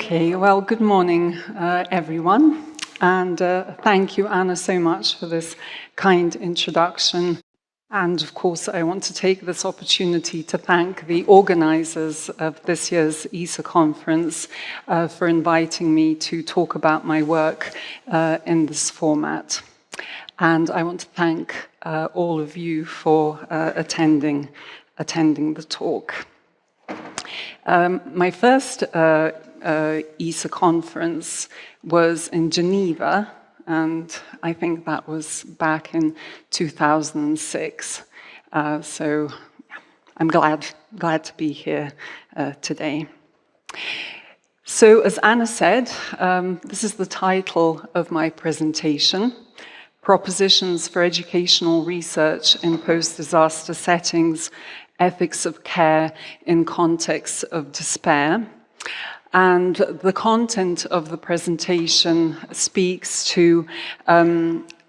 Okay, well, good morning, everyone. And thank you, Anna, so much for this kind introduction. And of course, I want to take this opportunity to thank the organizers of this year's ECER conference for inviting me to talk about my work in this format. And I want to thank all of you for attending the talk. My first ECER conference was in Geneva, and I think that was back in 2006. So I'm glad to be here today. So as Anna said, this is the title of my presentation, Propositions for Educational Research in Post-Disaster Settings, Ethics of Care in Contexts of Despair. And the content of the presentation speaks to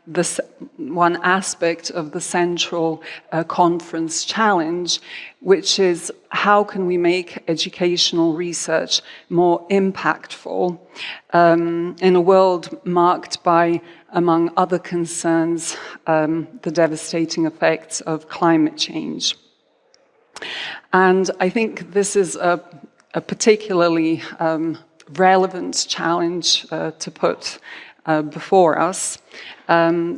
this one aspect of the central conference challenge, which is how can we make educational research more impactful in a world marked by, among other concerns, the devastating effects of climate change. And I think this is a particularly relevant challenge to put before us,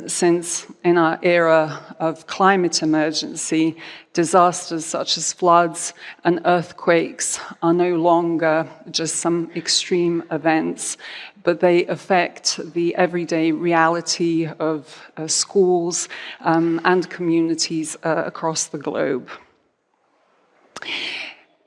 since in our era of climate emergency, disasters such as floods and earthquakes are no longer just some extreme events, but they affect the everyday reality of schools and communities across the globe.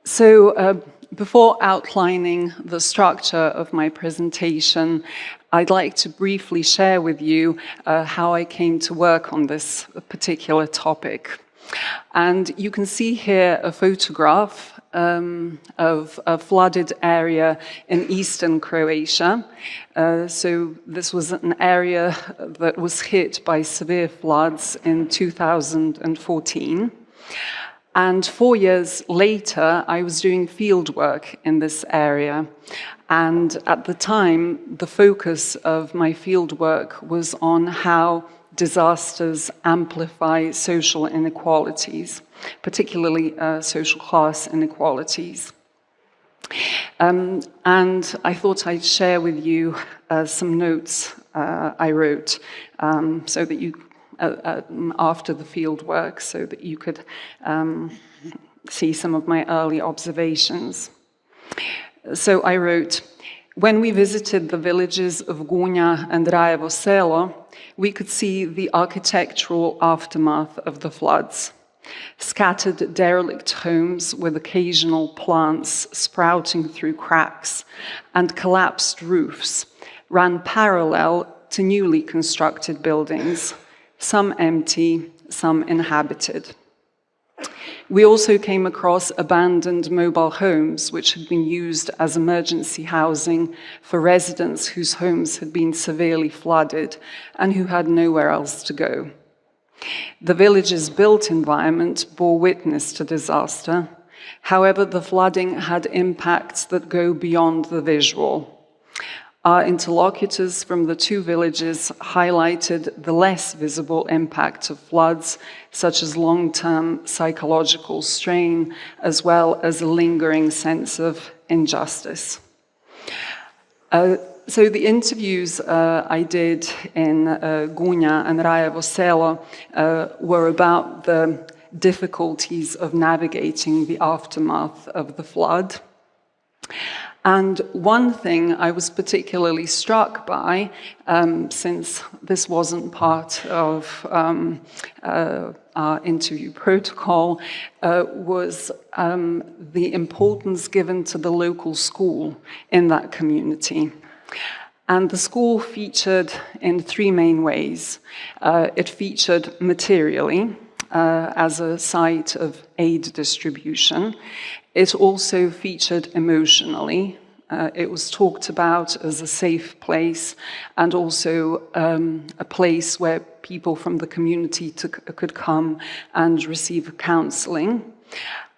So, before outlining the structure of my presentation, I'd like to briefly share with you how I came to work on this particular topic. And you can see here a photograph of a flooded area in eastern Croatia. So this was an area that was hit by severe floods in 2014. And 4 years later, I was doing field work in this area. And at the time, the focus of my field work was on how disasters amplify social inequalities, particularly social class inequalities. And I thought I'd share with you some notes I wrote so that you after the field work, so that you could see some of my early observations. So I wrote, when we visited the villages of Gunja and Rajevo Selo, we could see the architectural aftermath of the floods. Scattered derelict homes with occasional plants sprouting through cracks and collapsed roofs ran parallel to newly constructed buildings, some empty, some inhabited. We also came across abandoned mobile homes which had been used as emergency housing for residents whose homes had been severely flooded and who had nowhere else to go. The village's built environment bore witness to disaster. However, the flooding had impacts that go beyond the visual. Our interlocutors from the two villages highlighted the less visible impact of floods, such as long-term psychological strain, as well as a lingering sense of injustice. So the interviews I did in Gunja and Rajevo Selo were about the difficulties of navigating the aftermath of the flood. And one thing I was particularly struck by, since this wasn't part of our interview protocol, was the importance given to the local school in that community. And the school featured in three main ways. It featured materially as a site of aid distribution. It also featured emotionally. It was talked about as a safe place and also a place where people from the community could come and receive counseling.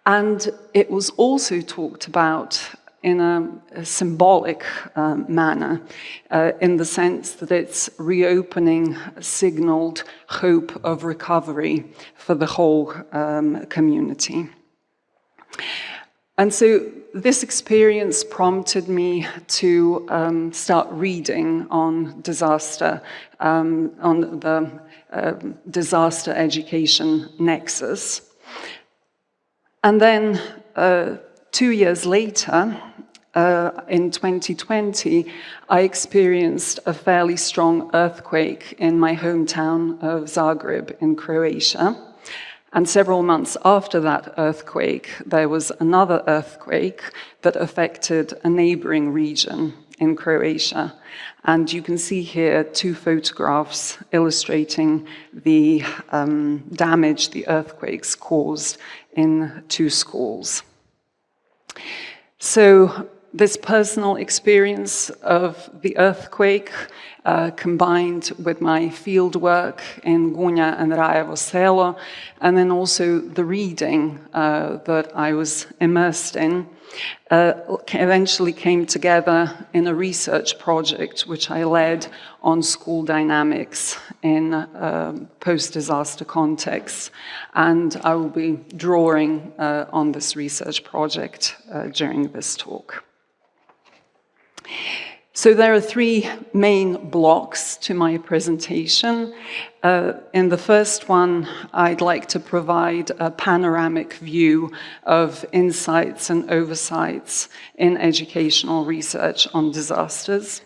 And it was also talked about in a symbolic manner, in the sense that its reopening signaled hope of recovery for the whole community. And so this experience prompted me to start reading on disaster, on the disaster education nexus. And then 2 years later, in 2020, I experienced a fairly strong earthquake in my hometown of Zagreb in Croatia. And several months after that earthquake, there was another earthquake that affected a neighboring region in Croatia. And you can see here 2 photographs illustrating the damage the earthquakes caused in 2 schools. So this personal experience of the earthquake combined with my field work in Gunja and Rajevo Selo, and then also the reading that I was immersed in, eventually came together in a research project which I led on school dynamics in post-disaster contexts. And I will be drawing on this research project during this talk. So there are 3 main blocks to my presentation. In the first one, I'd like to provide a panoramic view of insights and oversights in educational research on disasters.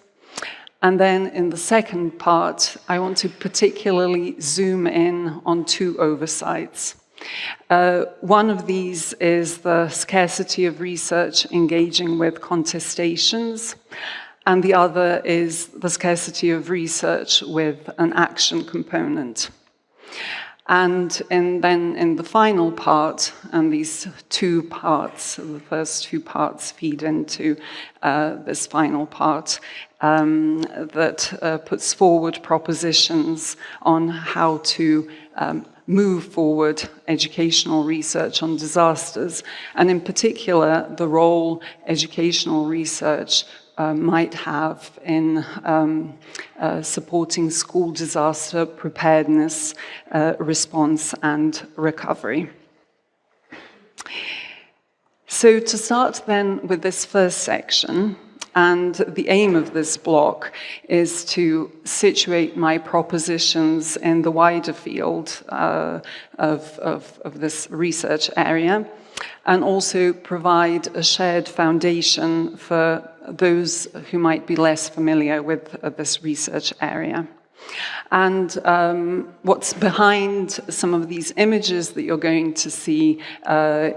And then in the second part, I want to particularly zoom in on 2 oversights. One of these is the scarcity of research engaging with contestations, and the other is the scarcity of research with an action component. And then in the final part, and these 2 parts, the first 2 parts feed into this final part, that puts forward propositions on how to move forward educational research on disasters, and in particular, the role educational research might have in supporting school disaster preparedness, response, and recovery. So to start then with this first section, and the aim of this block is to situate my propositions in the wider field of this research area, and also provide a shared foundation for those who might be less familiar with this research area. And what's behind some of these images that you're going to see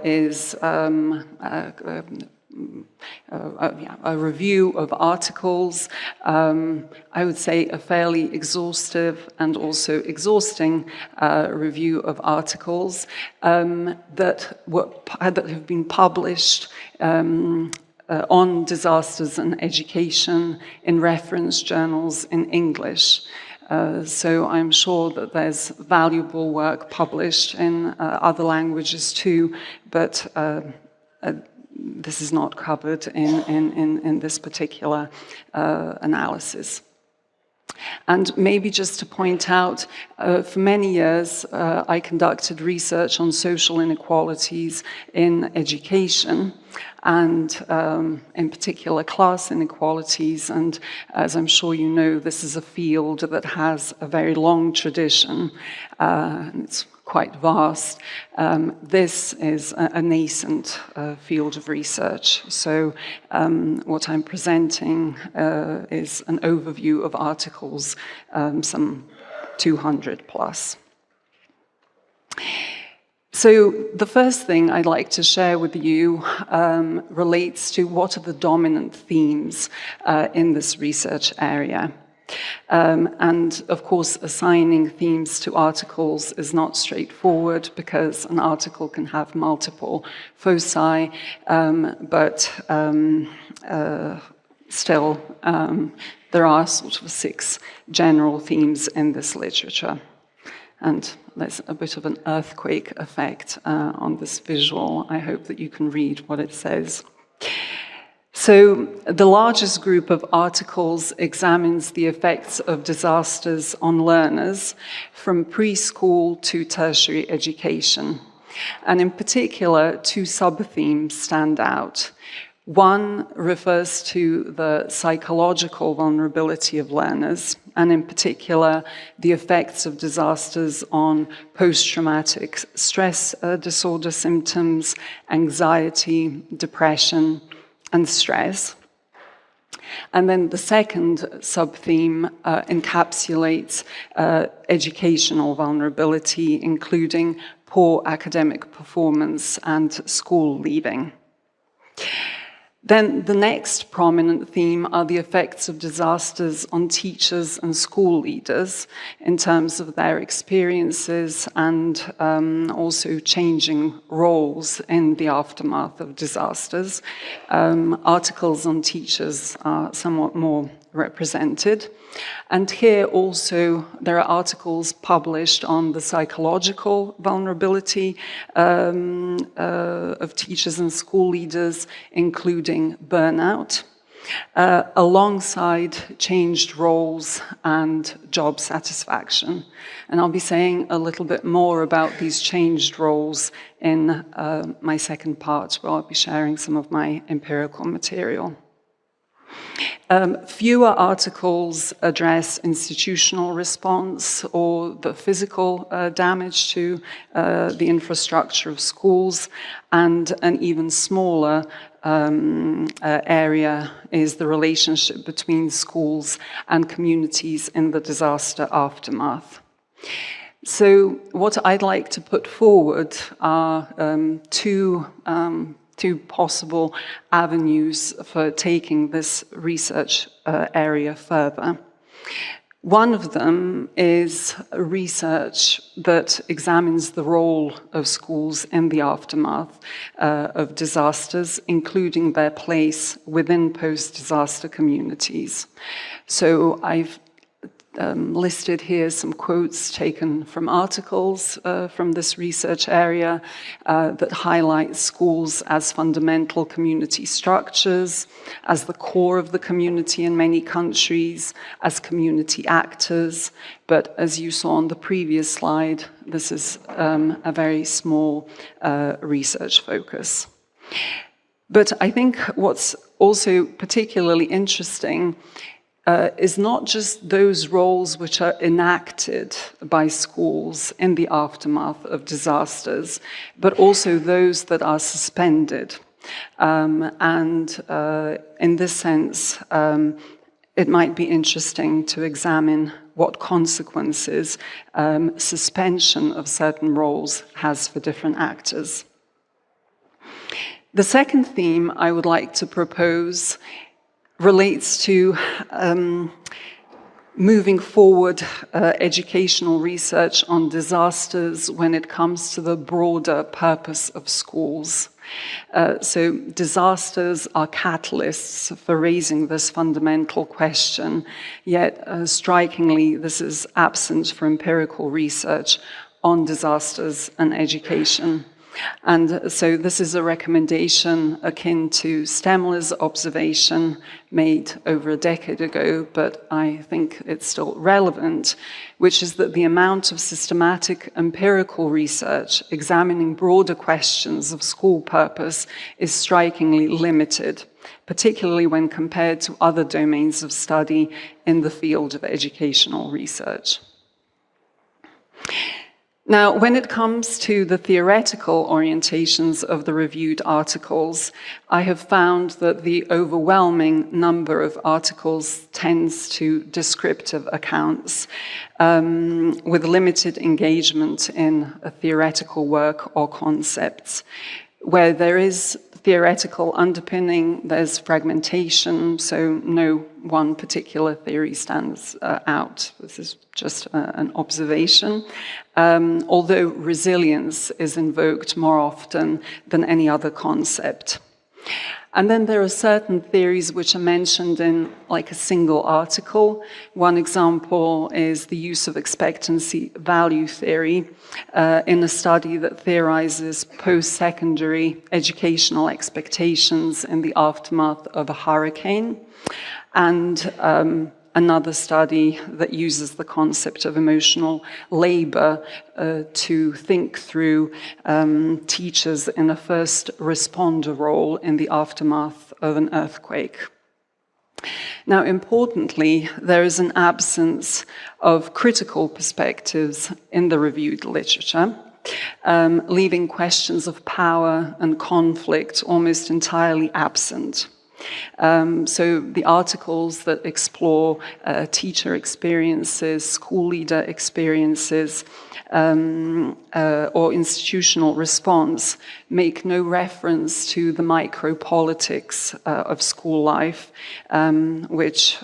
is a review of articles, I would say a fairly exhaustive and also exhausting review of articles that have been published on disasters and education in reference journals in English. So I'm sure that there's valuable work published in other languages too, but this is not covered in this particular analysis. And maybe just to point out, for many years, I conducted research on social inequalities in education, and in particular class inequalities. And as I'm sure you know, this is a field that has a very long tradition. It's quite vast. This is a nascent field of research. So what I'm presenting is an overview of articles, some 200 plus. So the first thing I'd like to share with you relates to what are the dominant themes in this research area. And of course, assigning themes to articles is not straightforward because an article can have multiple foci, but still there are sort of 6 general themes in this literature. And there's a bit of an earthquake effect on this visual. I hope that you can read what it says. So the largest group of articles examines the effects of disasters on learners from preschool to tertiary education. And in particular, two sub-themes stand out. One refers to the psychological vulnerability of learners, and in particular, the effects of disasters on post-traumatic stress disorder symptoms, anxiety, depression, and stress. And then the second sub-theme encapsulates educational vulnerability, including poor academic performance and school leaving. Then the next prominent theme are the effects of disasters on teachers and school leaders in terms of their experiences and also changing roles in the aftermath of disasters. Articles on teachers are somewhat more represented. And here also there are articles published on the psychological vulnerability of teachers and school leaders, including burnout, alongside changed roles and job satisfaction. And I'll be saying a little bit more about these changed roles in my second part, where I'll be sharing some of my empirical material. Fewer articles address institutional response or the physical damage to the infrastructure of schools, and an even smaller area is the relationship between schools and communities in the disaster aftermath. So what I'd like to put forward are two possible avenues for taking this research area further. One of them is research that examines the role of schools in the aftermath of disasters, including their place within post-disaster communities. So I've listed here some quotes taken from articles from this research area that highlight schools as fundamental community structures, as the core of the community in many countries, as community actors. But as you saw on the previous slide, this is a very small research focus. But I think what's also particularly interesting is not just those roles which are enacted by schools in the aftermath of disasters, but also those that are suspended. In this sense, it might be interesting to examine what consequences suspension of certain roles has for different actors. The second theme I would like to propose relates to moving forward educational research on disasters when it comes to the broader purpose of schools. So disasters are catalysts for raising this fundamental question, yet strikingly this is absent from empirical research on disasters and education. And so this is a recommendation akin to Stemler's observation made over a decade ago, but I think it's still relevant, which is that the amount of systematic empirical research examining broader questions of school purpose is strikingly limited, particularly when compared to other domains of study in the field of educational research. Now, when it comes to the theoretical orientations of the reviewed articles, I have found that the overwhelming number of articles tends to descriptive accounts with limited engagement in a theoretical work or concepts. Where there is theoretical underpinning, there's fragmentation, so no one particular theory stands out. This is just an observation. Although resilience is invoked more often than any other concept. And then there are certain theories which are mentioned in like a single article. One example is the use of expectancy value theory in a study that theorizes post-secondary educational expectations in the aftermath of a hurricane. And another study that uses the concept of emotional labor to think through teachers in a first responder role in the aftermath of an earthquake. Now, importantly, there is an absence of critical perspectives in the reviewed literature, leaving questions of power and conflict almost entirely absent. So the articles that explore teacher experiences, school leader experiences, or institutional response make no reference to the micropolitics of school life, which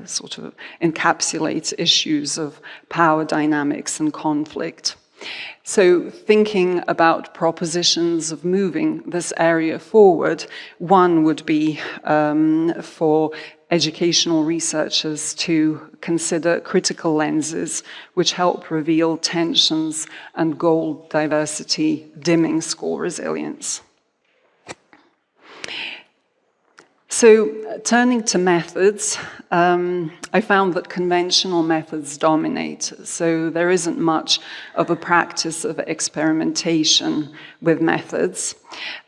sort of encapsulates issues of power dynamics and conflict. So thinking about propositions of moving this area forward, one would be for educational researchers to consider critical lenses which help reveal tensions and goal diversity dimming school resilience. So turning to methods, I found that conventional methods dominate. So there isn't much of a practice of experimentation with methods.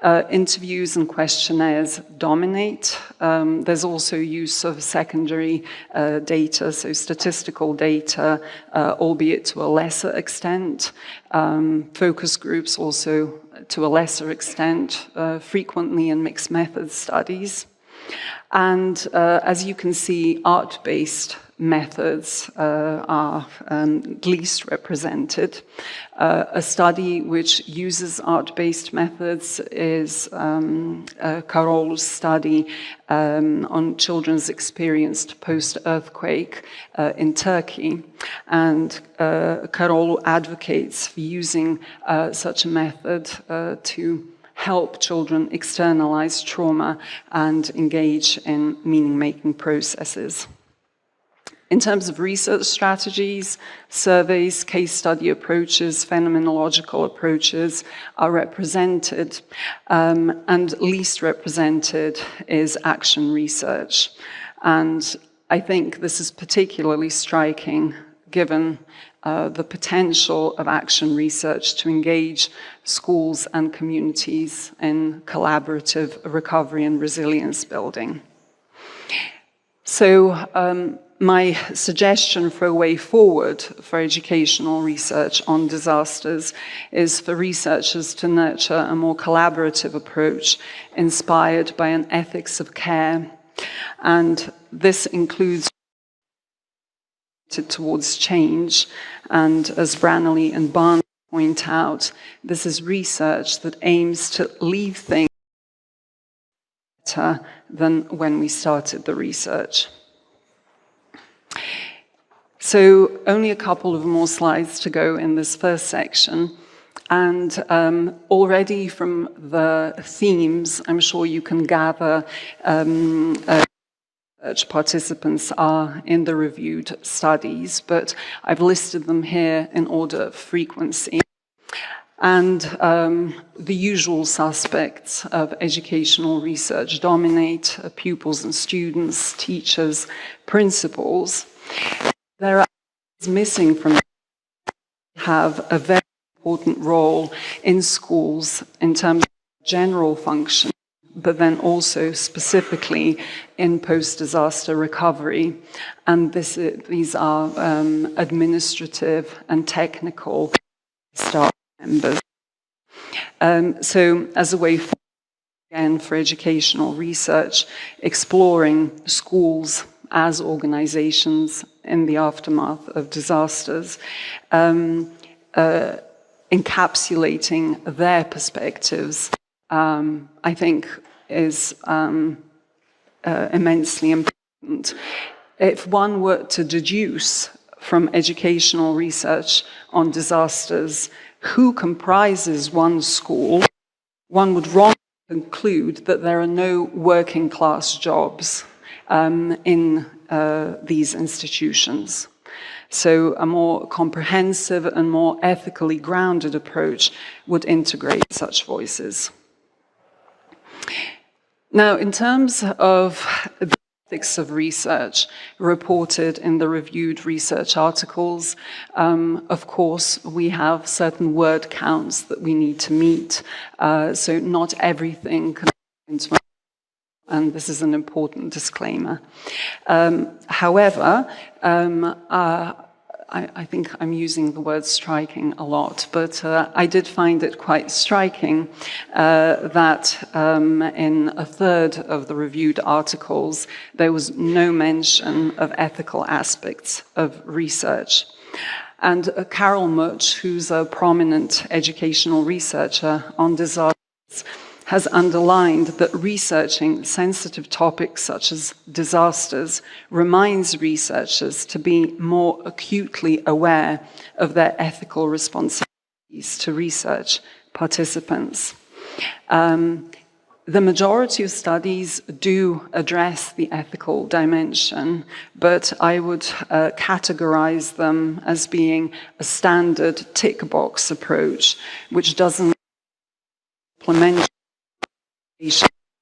Interviews and questionnaires dominate. There's also use of secondary data, so statistical data, albeit to a lesser extent. Focus groups also to a lesser extent, frequently in mixed methods studies. And as you can see, art-based methods are least represented. A study which uses art-based methods is Karin's study on children's experienced post-earthquake in Turkey. And Karin advocates for using such a method to help children externalize trauma and engage in meaning-making processes. In terms of research strategies, surveys, case study approaches, phenomenological approaches are represented, and least represented is action research. And I think this is particularly striking given the potential of action research to engage schools and communities in collaborative recovery and resilience building. So my suggestion for a way forward for educational research on disasters is for researchers to nurture a more collaborative approach inspired by an ethics of care. And this includes towards change. And as Branley and Barnes point out, this is research that aims to leave things better than when we started the research. So only a couple of more slides to go in this first section. And already from the themes, I'm sure you can gather participants are in the reviewed studies, but I've listed them here in order of frequency. And the usual suspects of educational research dominate: pupils and students, teachers, principals. There are missing from have a very important role in schools in terms of general function, but then also specifically in post-disaster recovery. And these are administrative and technical staff members. So as a way forward, again, for educational research, exploring schools as organizations in the aftermath of disasters, encapsulating their perspectives, I think is immensely important. If one were to deduce from educational research on disasters who comprises one school, one would wrongly conclude that there are no working class jobs in these institutions. So a more comprehensive and more ethically grounded approach would integrate such voices. Now, in terms of the ethics of research reported in the reviewed research articles, of course, we have certain word counts that we need to meet. So not everything can go into, and this is an important disclaimer. However, I think I'm using the word striking a lot, but I did find it quite striking that in a third of the reviewed articles, there was no mention of ethical aspects of research. And Carol Much, who's a prominent educational researcher on disasters, has underlined that researching sensitive topics such as disasters reminds researchers to be more acutely aware of their ethical responsibilities to research participants. The majority of studies do address the ethical dimension, but I would categorize them as being a standard tick box approach, which doesn't implement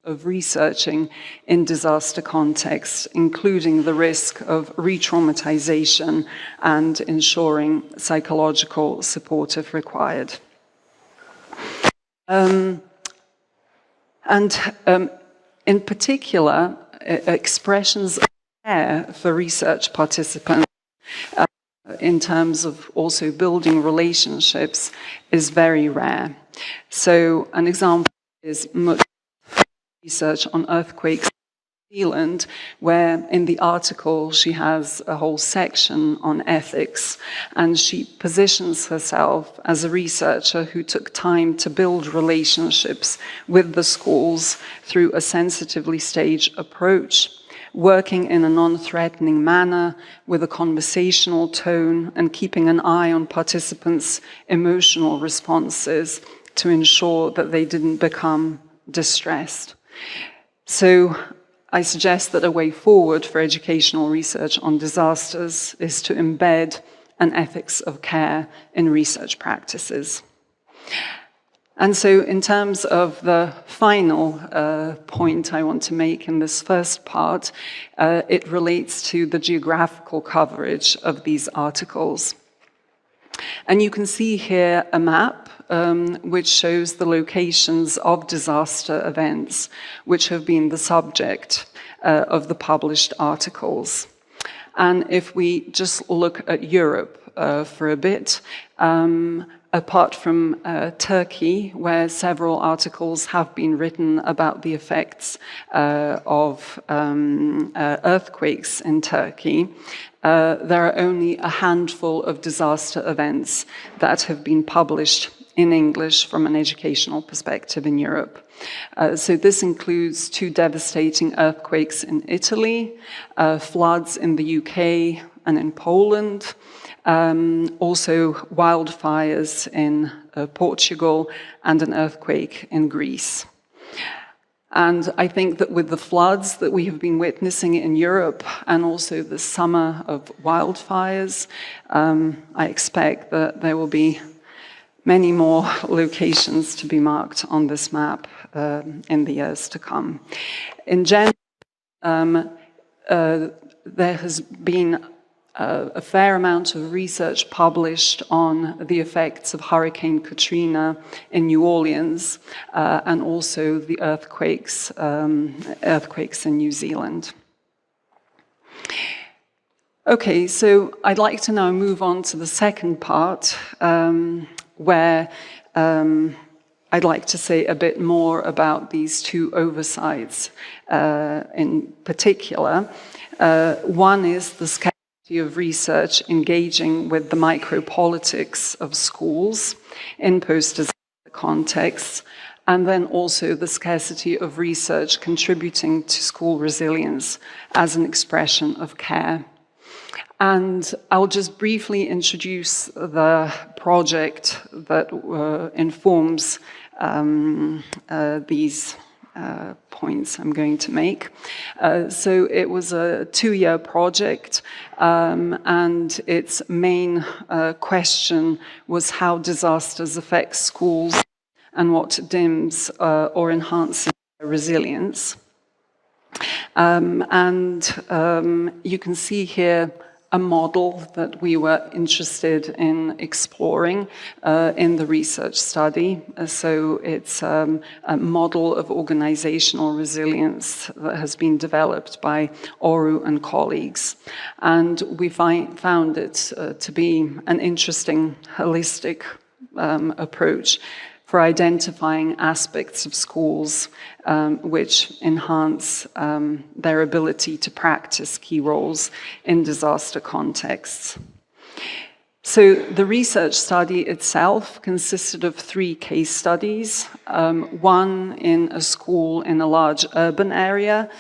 of researching in disaster contexts, including the risk of re-traumatization and ensuring psychological support if required. In particular, expressions of care for research participants in terms of also building relationships is very rare. So an example is research on earthquakes in New Zealand, where in the article she has a whole section on ethics, and she positions herself as a researcher who took time to build relationships with the schools through a sensitively staged approach, working in a non-threatening manner with a conversational tone and keeping an eye on participants' emotional responses to ensure that they didn't become distressed. So I suggest that a way forward for educational research on disasters is to embed an ethics of care in research practices. And so in terms of the final point I want to make in this first part, it relates to the geographical coverage of these articles. And you can see here a map which shows the locations of disaster events which have been the subject of the published articles. And if we just look at Europe for a bit, apart from Turkey, where several articles have been written about the effects of earthquakes in Turkey, there are only a handful of disaster events that have been published in English from an educational perspective in Europe. So this includes 2 devastating earthquakes in Italy, floods in the UK and in Poland, also wildfires in Portugal and an earthquake in Greece. And I think that with the floods that we have been witnessing in Europe and also the summer of wildfires, I expect that there will be many more locations to be marked on this map in the years to come. In general, there has been a fair amount of research published on the effects of Hurricane Katrina in New Orleans and also the earthquakes in New Zealand. Okay, so I'd like to now move on to the second part, where I'd like to say a bit more about these 2 oversights in particular. One is the scarcity of research engaging with the micropolitics of schools in post-disaster contexts, and then also the scarcity of research contributing to school resilience as an expression of care. And I'll just briefly introduce the project that informs these points I'm going to make. So it was a 2-year project, and its main question was how disasters affect schools and what dims or enhances their resilience. You can see here a model that we were interested in exploring in the research study. So it's a model of organizational resilience that has been developed by Oru and colleagues. And we found it to be an interesting, holistic approach for identifying aspects of schools which enhance their ability to practice key roles in disaster contexts. So the research study itself consisted of 3 case studies, one in a school in a large urban area,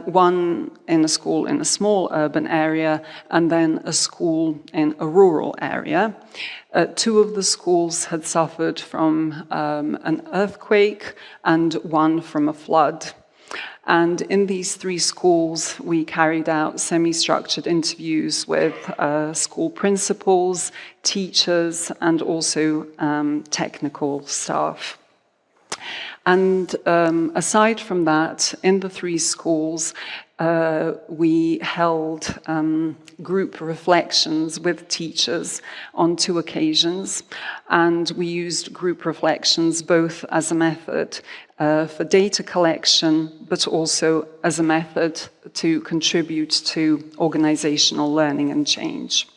one in a school in a small urban area, and then a school in a rural area. 2 of the schools had suffered from an earthquake and 1 from a flood. And in these 3 schools, we carried out semi-structured interviews with school principals, teachers, and also technical staff. And aside from that, in the 3 schools, we held group reflections with teachers on 2 occasions, and we used group reflections both as a method for data collection, but also as a method to contribute to organizational learning and change.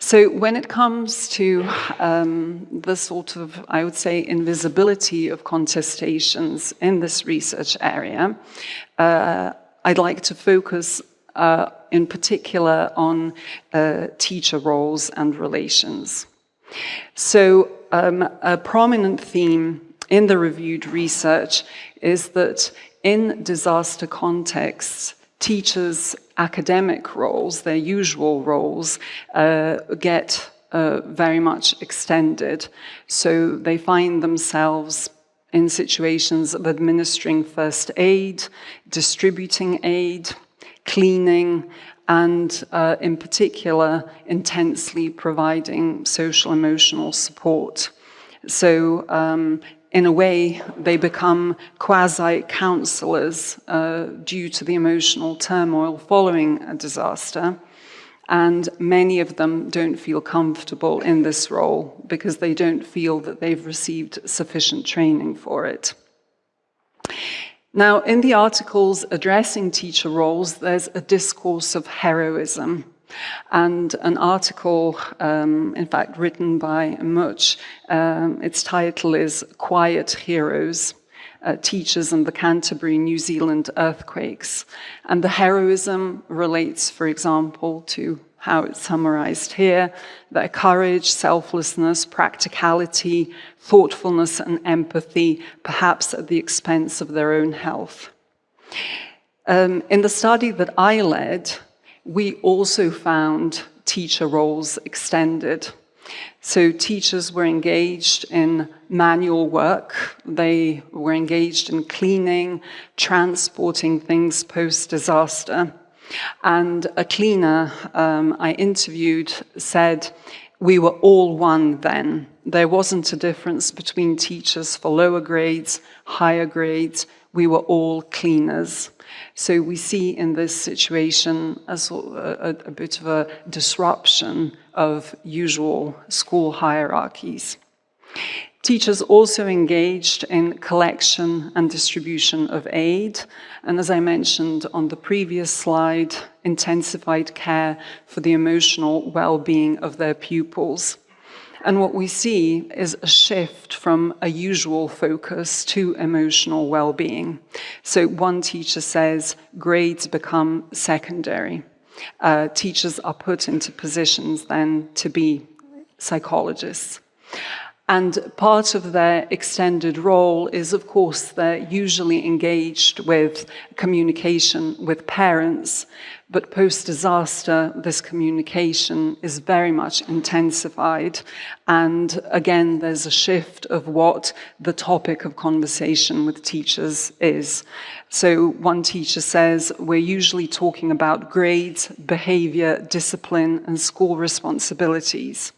So when it comes to the sort of, I would say, invisibility of contestations in this research area, I'd like to focus in particular on teacher roles and relations. So a prominent theme in the reviewed research is that in disaster contexts, teachers' academic roles, their usual roles, get very much extended. So they find themselves in situations of administering first aid, distributing aid, cleaning, and in particular, intensely providing social emotional support. So in a way, they become quasi-counselors due to the emotional turmoil following a disaster. And many of them don't feel comfortable in this role because they don't feel that they've received sufficient training for it. Now, in the articles addressing teacher roles, there's a discourse of heroism. And an article, in fact, written by Much, its title is Quiet Heroes, Teachers and the Canterbury, New Zealand Earthquakes. And the heroism relates, for example, to how it's summarized here, their courage, selflessness, practicality, thoughtfulness, and empathy, perhaps at the expense of their own health. In the study that I led, we also found teacher roles extended. So teachers were engaged in manual work. They were engaged in cleaning, transporting things post-disaster. And a cleaner I interviewed said, "We were all one then. There wasn't a difference between teachers for lower grades, higher grades. We were all cleaners." So we see in this situation a bit of a disruption of usual school hierarchies. Teachers also engaged in collection and distribution of aid, and as I mentioned on the previous slide, intensified care for the emotional well-being of their pupils. And what we see is a shift from a usual focus to emotional well-being. So one teacher says grades become secondary. Teachers are put into positions then to be psychologists. And part of their extended role is, of course, they're usually engaged with communication with parents, but post-disaster, this communication is very much intensified. And again, there's a shift of what the topic of conversation with teachers is. So one teacher says, we're usually talking about grades, behavior, discipline, and school responsibilities.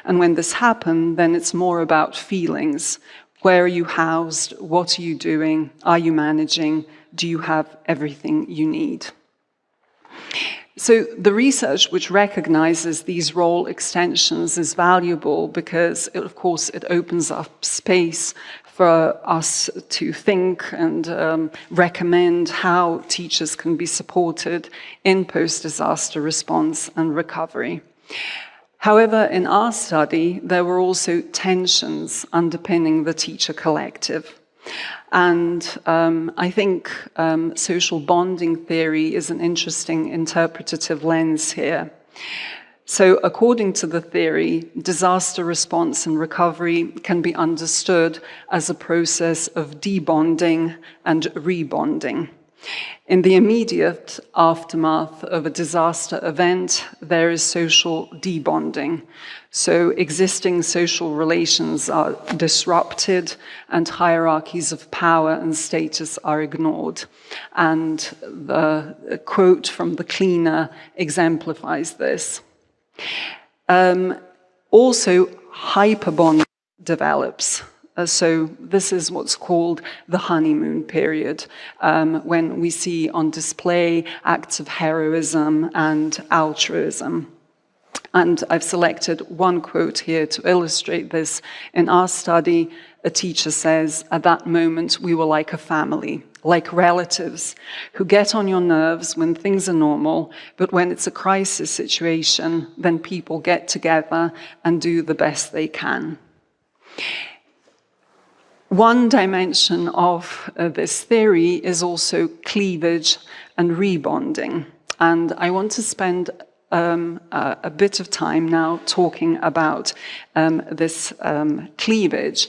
And when this happens, then it's more about feelings. Where are you housed? What are you doing? Are you managing? Do you have everything you need? So the research which recognizes these role extensions is valuable because, of course, it opens up space for us to think and recommend how teachers can be supported in post-disaster response and recovery. However, in our study, there were also tensions underpinning the teacher collective. And I think social bonding theory is an interesting interpretative lens here. So according to the theory, disaster response and recovery can be understood as a process of debonding and rebonding. In the immediate aftermath of a disaster event, there is social debonding. So existing social relations are disrupted and hierarchies of power and status are ignored. And the quote from the cleaner exemplifies this. Also, hyperbonding develops. So this is what's called the honeymoon period, when we see on display acts of heroism and altruism. And I've selected one quote here to illustrate this. In our study, a teacher says, at that moment, we were like a family, like relatives who get on your nerves when things are normal, but when it's a crisis situation, then people get together and do the best they can. One dimension of this theory is also cleavage and rebonding. And I want to spend a bit of time now talking about this cleavage,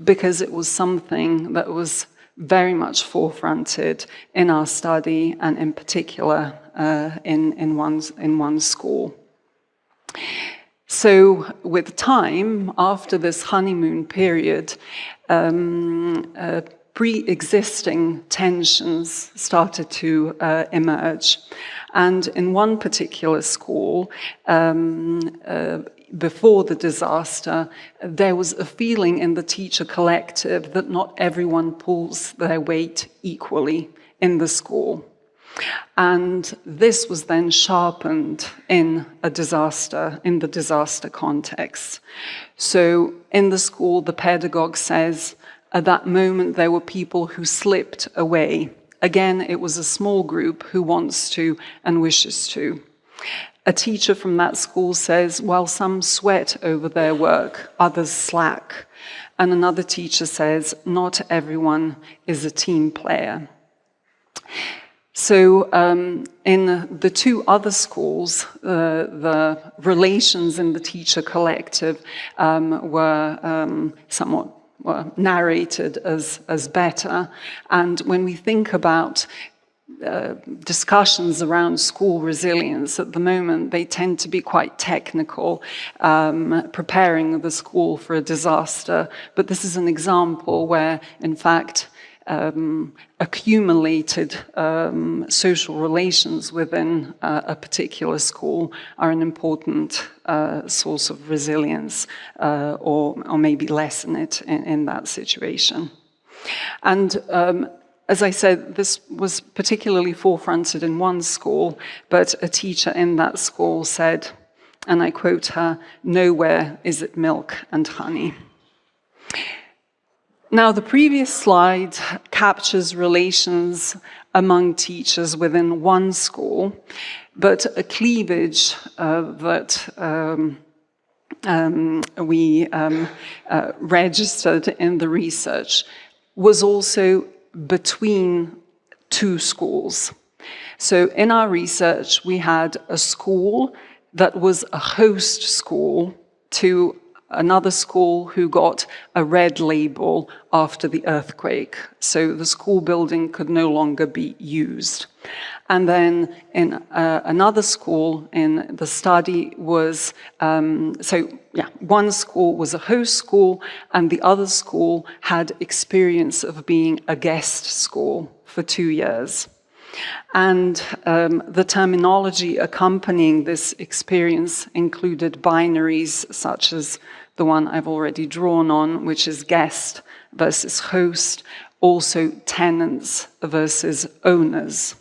because it was something that was very much forefronted in our study, and in particular in one school. So with time, after this honeymoon period, pre-existing tensions started to emerge. And in one particular school, before the disaster, there was a feeling in the teacher collective that not everyone pulls their weight equally in the school. And this was then sharpened in the disaster context. So in the school, the pedagogue says, at that moment, there were people who slipped away. Again, it was a small group who wants to and wishes to. A teacher from that school says, while some sweat over their work, others slack. And another teacher says, not everyone is a team player. So in the two other schools, the relations in the teacher collective were somewhat narrated as better. And when we think about discussions around school resilience at the moment, they tend to be quite technical, preparing the school for a disaster. But this is an example where, in fact, accumulated social relations within a particular school are an important source of resilience, or maybe lessen it in that situation. And as I said, this was particularly forefronted in one school, but a teacher in that school said, and I quote her, "Nowhere is it milk and honey." Now, the previous slide captures relations among teachers within one school, but a cleavage that we registered in the research was also between two schools. So in our research, we had a school that was a host school to another school who got a red label after the earthquake. So the school building could no longer be used. And then in another school in the study was, one school was a host school and the other school had experience of being a guest school for 2 years. And the terminology accompanying this experience included binaries such as the one I've already drawn on, which is guest versus host, also tenants versus owners.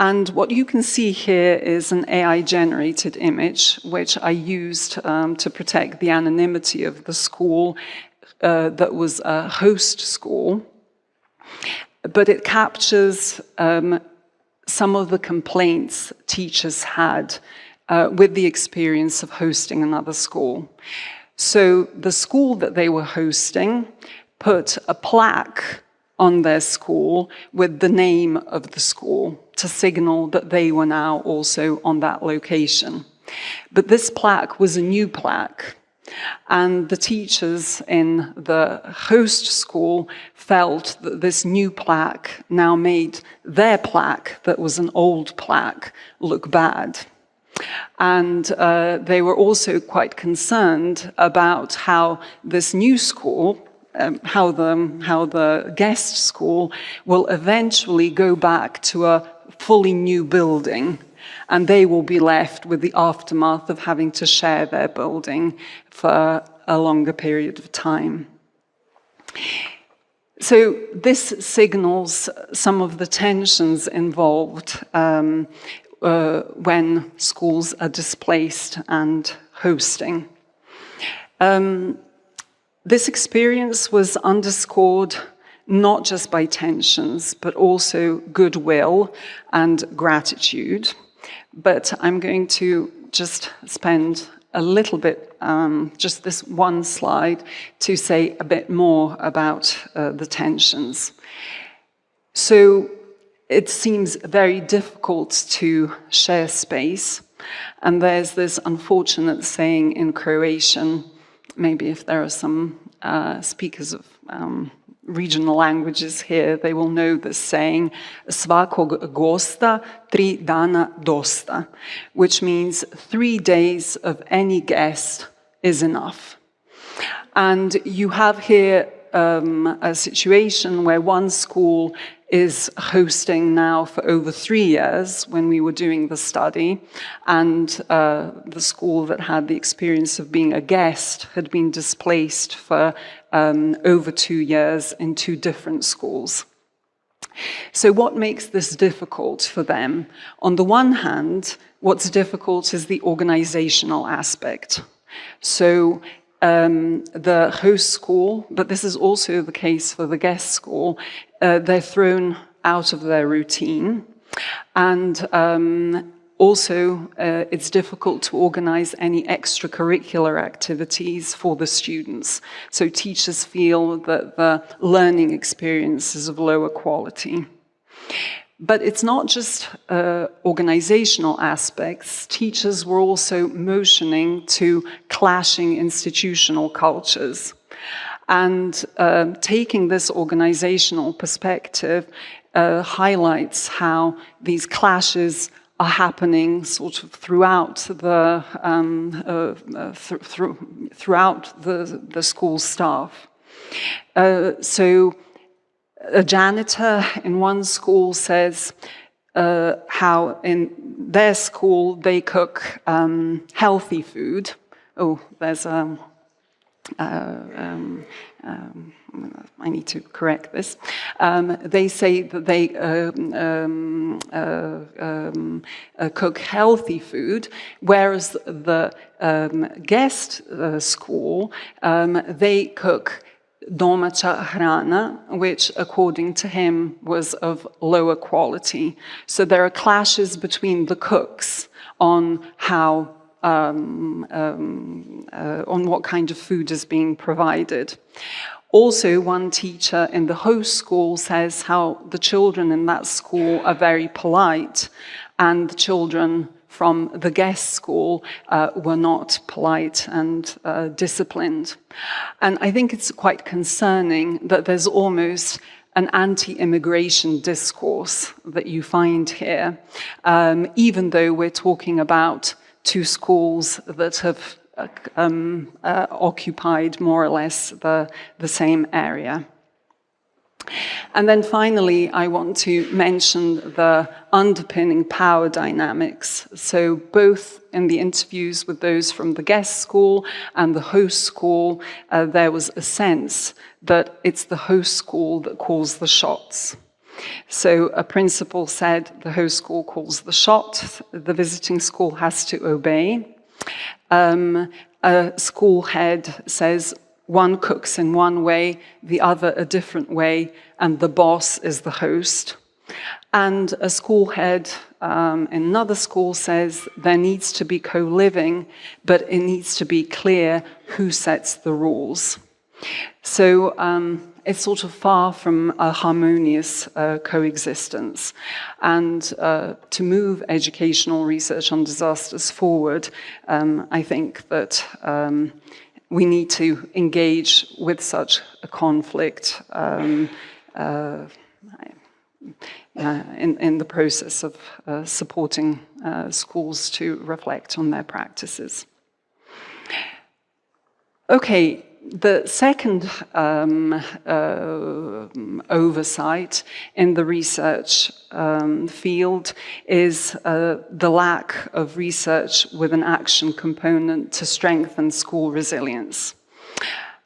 And what you can see here is an AI-generated image, which I used to protect the anonymity of the school that was a host school. But it captures some of the complaints teachers had with the experience of hosting another school. So the school that they were hosting put a plaque on their school with the name of the school to signal that they were now also on that location. But this plaque was a new plaque. And the teachers in the host school felt that this new plaque now made their plaque, that was an old plaque, look bad. And they were also quite concerned about how this new school, how the guest school will eventually go back to a fully new building. And they will be left with the aftermath of having to share their building for a longer period of time. So this signals some of the tensions involved when schools are displaced and hosting. This experience was underscored not just by tensions, but also goodwill and gratitude. But I'm going to just spend a little bit, just this one slide, to say a bit more about the tensions. So it seems very difficult to share space. And there's this unfortunate saying in Croatian, maybe if there are some speakers of regional languages here, they will know this saying, svakog gosta, 3 dana dosta, which means 3 days of any guest is enough. And you have here a situation where one school is hosting now for over 3 years when we were doing the study, and the school that had the experience of being a guest had been displaced for over 2 years in 2 different schools. So what makes this difficult for them? On the one hand, what's difficult is the organizational aspect. So the host school, but this is also the case for the guest school, they're thrown out of their routine. And also, it's difficult to organize any extracurricular activities for the students. So teachers feel that the learning experience is of lower quality. But it's not just organizational aspects. Teachers were also motioning to clashing institutional cultures. And taking this organizational perspective highlights how these clashes are happening sort of throughout the the school staff. So a janitor in one school says how in their school they cook healthy food. Oh, there's I need to correct this. They say that they cook healthy food, whereas the guest school, they cook domaća hrana, which according to him was of lower quality. So there are clashes between the cooks on how on what kind of food is being provided. Also, one teacher in the host school says how the children in that school are very polite and the children from the guest school were not polite and disciplined. And I think it's quite concerning that there's almost an anti-immigration discourse that you find here, even though we're talking about two schools that have occupied more or less the same area. And then finally, I want to mention the underpinning power dynamics. So both in the interviews with those from the guest school and the host school, there was a sense that it's the host school that calls the shots. So a principal said the host school calls the shots, the visiting school has to obey. A school head says, one cooks in one way, the other a different way, and the boss is the host. And a school head in another school says there needs to be co-living, but it needs to be clear who sets the rules. So it's sort of far from a harmonious coexistence. And to move educational research on disasters forward, I think that we need to engage with such a conflict in the process of supporting schools to reflect on their practices. Okay, the second oversight in the research field is the lack of research with an action component to strengthen school resilience.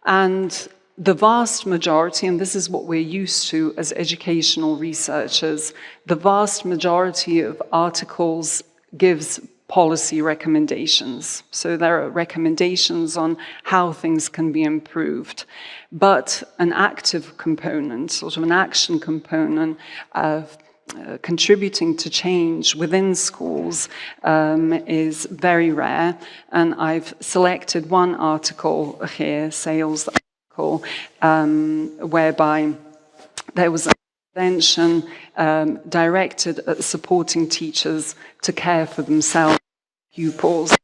And the vast majority, and this is what we're used to as educational researchers, the vast majority of articles gives policy recommendations. So there are recommendations on how things can be improved. But an active component, sort of an action component, contributing to change within schools is very rare. And I've selected one article here, Sales article, whereby there was intervention directed at supporting teachers to care for themselves, pupils.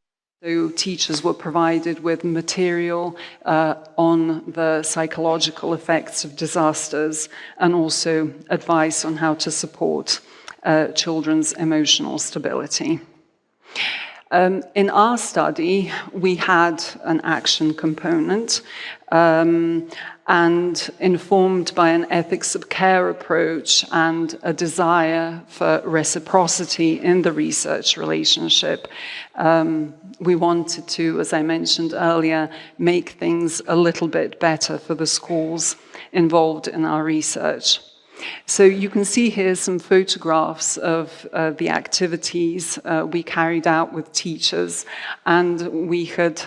So teachers were provided with material on the psychological effects of disasters and also advice on how to support children's emotional stability. In our study, we had an action component and informed by an ethics of care approach and a desire for reciprocity in the research relationship. We wanted to, as I mentioned earlier, make things a little bit better for the schools involved in our research. So you can see here some photographs of the activities we carried out with teachers, and we had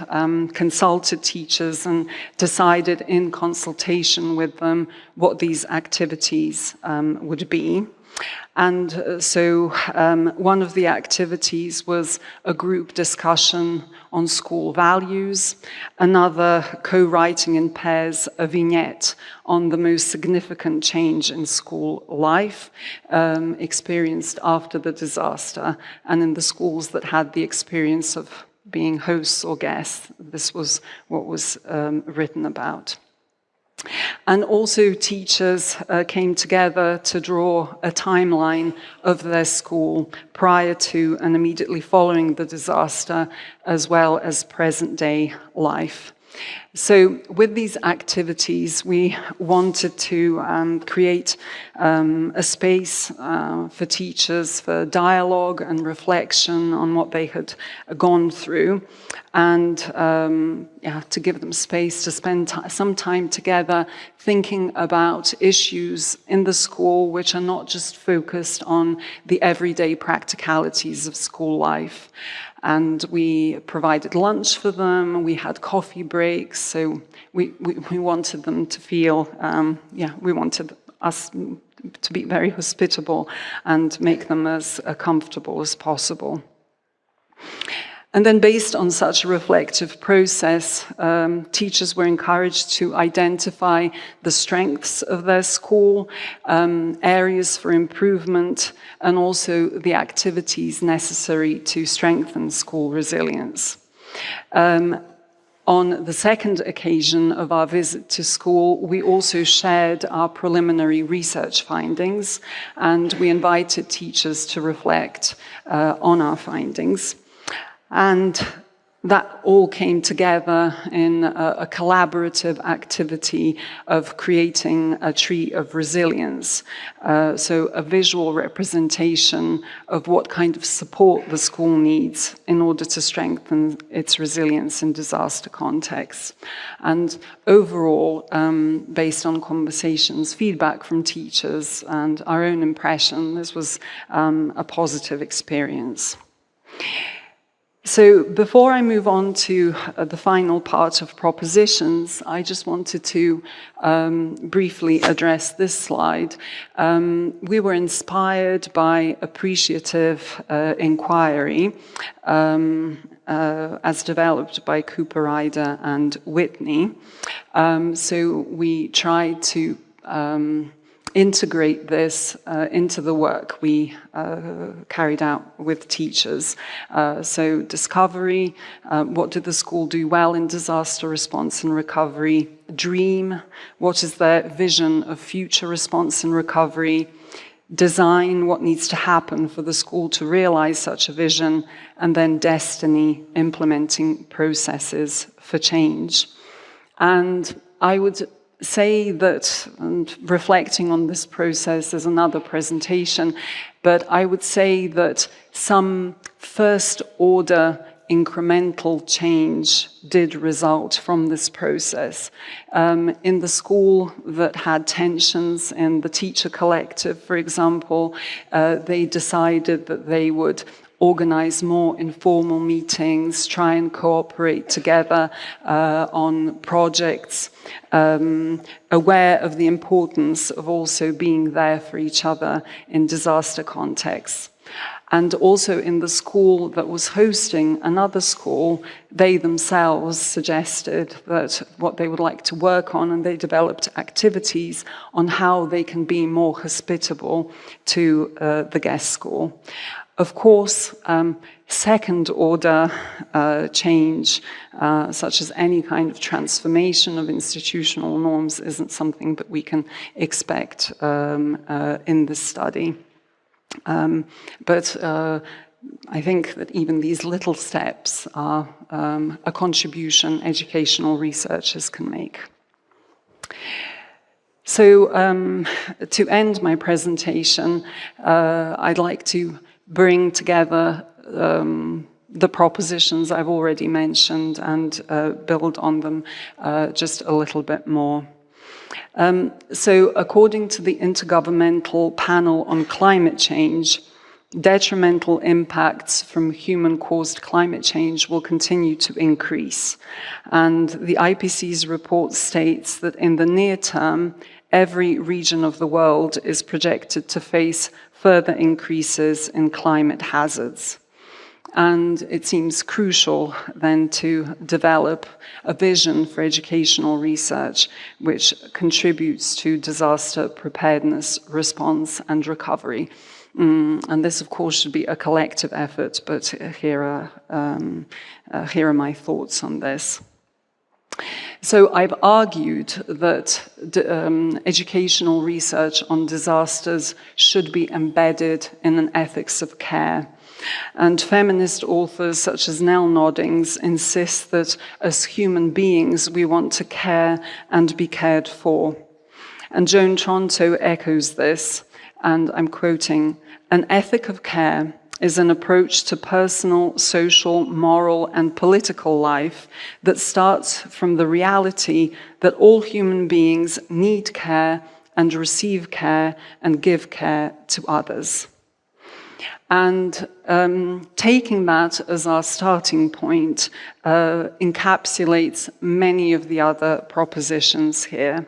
consulted teachers and decided in consultation with them what these activities would be. And so one of the activities was a group discussion on school values, another co-writing in pairs a vignette on the most significant change in school life experienced after the disaster, and in the schools that had the experience of being hosts or guests, this was what was written about. And also teachers came together to draw a timeline of their school prior to and immediately following the disaster, as well as present-day life. So with these activities, we wanted to create a space for teachers for dialogue and reflection on what they had gone through, and to give them space to spend some time together thinking about issues in the school which are not just focused on the everyday practicalities of school life. And we provided lunch for them, we had coffee breaks, so we wanted them to feel, we wanted us to be very hospitable and make them as comfortable as possible. And then based on such a reflective process, teachers were encouraged to identify the strengths of their school, areas for improvement, and also the activities necessary to strengthen school resilience. On the second occasion of our visit to school, we also shared our preliminary research findings, and we invited teachers to reflect on our findings. And that all came together in a collaborative activity of creating a tree of resilience. So a visual representation of what kind of support the school needs in order to strengthen its resilience in disaster contexts. And overall, based on conversations, feedback from teachers, and our own impression, this was a positive experience. So before I move on to the final part of propositions, I just wanted to briefly address this slide. We were inspired by appreciative inquiry as developed by Cooper Ryder and Whitney. So we tried to integrate this into the work we carried out with teachers. So discovery, what did the school do well in disaster response and recovery? Dream, what is their vision of future response and recovery? Design, what needs to happen for the school to realize such a vision? And then destiny, implementing processes for change. And I would say that, and reflecting on this process as another presentation, but I would say that some first-order incremental change did result from this process. In the school that had tensions in the teacher collective, for example, they decided that they would organize more informal meetings, try and cooperate together on projects, aware of the importance of also being there for each other in disaster contexts. And also in the school that was hosting another school, they themselves suggested that what they would like to work on, and they developed activities on how they can be more hospitable to the guest school. Of course, second-order change, such as any kind of transformation of institutional norms, isn't something that we can expect in this study. But I think that even these little steps are a contribution educational researchers can make. So to end my presentation, I'd like to bring together the propositions I've already mentioned and build on them just a little bit more. So according to the Intergovernmental Panel on Climate Change, detrimental impacts from human-caused climate change will continue to increase. And the IPCC's report states that in the near term, every region of the world is projected to face further increases in climate hazards. And it seems crucial then to develop a vision for educational research which contributes to disaster preparedness, response, and recovery. And this, of course, should be a collective effort, but here are my thoughts on this. So I've argued that educational research on disasters should be embedded in an ethics of care. And feminist authors such as Nell Noddings insist that as human beings we want to care and be cared for. And Joan Tronto echoes this, and I'm quoting, "An ethic of care is an approach to personal, social, moral, and political life that starts from the reality that all human beings need care and receive care and give care to others." And taking that as our starting point encapsulates many of the other propositions here.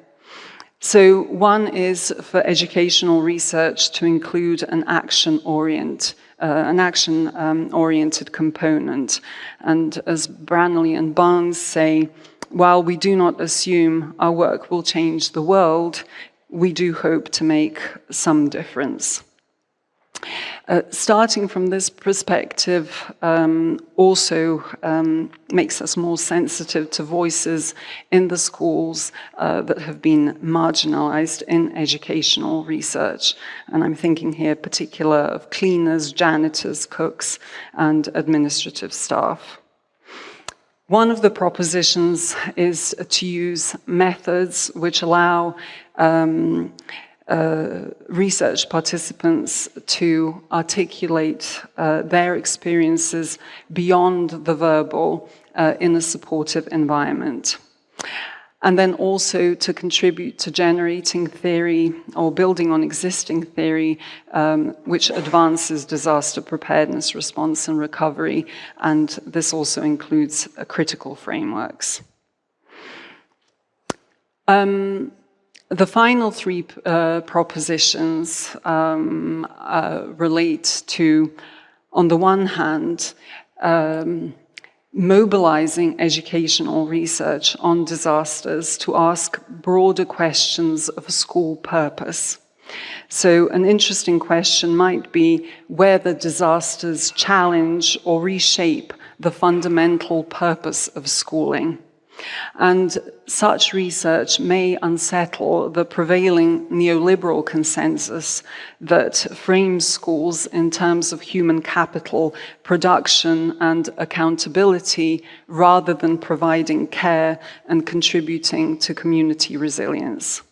So one is for educational research to include an action an action-oriented component. And as Branley and Barnes say, while we do not assume our work will change the world, we do hope to make some difference. Starting from this perspective also makes us more sensitive to voices in the schools that have been marginalized in educational research. And I'm thinking here particular of cleaners, janitors, cooks, and administrative staff. One of the propositions is to use methods which allow research participants to articulate their experiences beyond the verbal in a supportive environment. And then also to contribute to generating theory or building on existing theory which advances disaster preparedness, response and recovery. And this also includes critical frameworks. The final three propositions relate to, on the one hand, mobilizing educational research on disasters to ask broader questions of school purpose. So an interesting question might be whether disasters challenge or reshape the fundamental purpose of schooling. And such research may unsettle the prevailing neoliberal consensus that frames schools in terms of human capital, production, and accountability, rather than providing care and contributing to community resilience.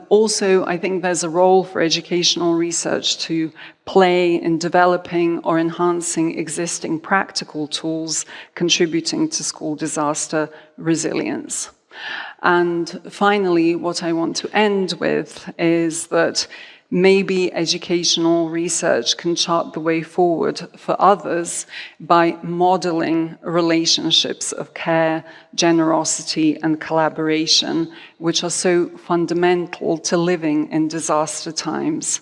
Also, I think there's a role for educational research to play in developing or enhancing existing practical tools contributing to school disaster resilience. And finally, what I want to end with is that maybe educational research can chart the way forward for others by modeling relationships of care, generosity, and collaboration, which are so fundamental to living in disaster times.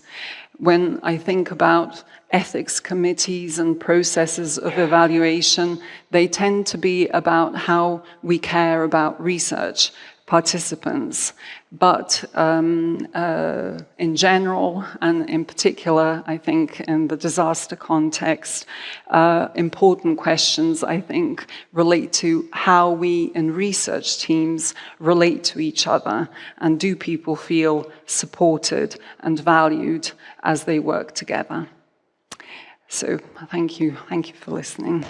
When I think about ethics committees and processes of evaluation, they tend to be about how we care about research participants. But in general, and in particular, I think in the disaster context, important questions, I think, relate to how we in research teams relate to each other, and do people feel supported and valued as they work together. So thank you for listening.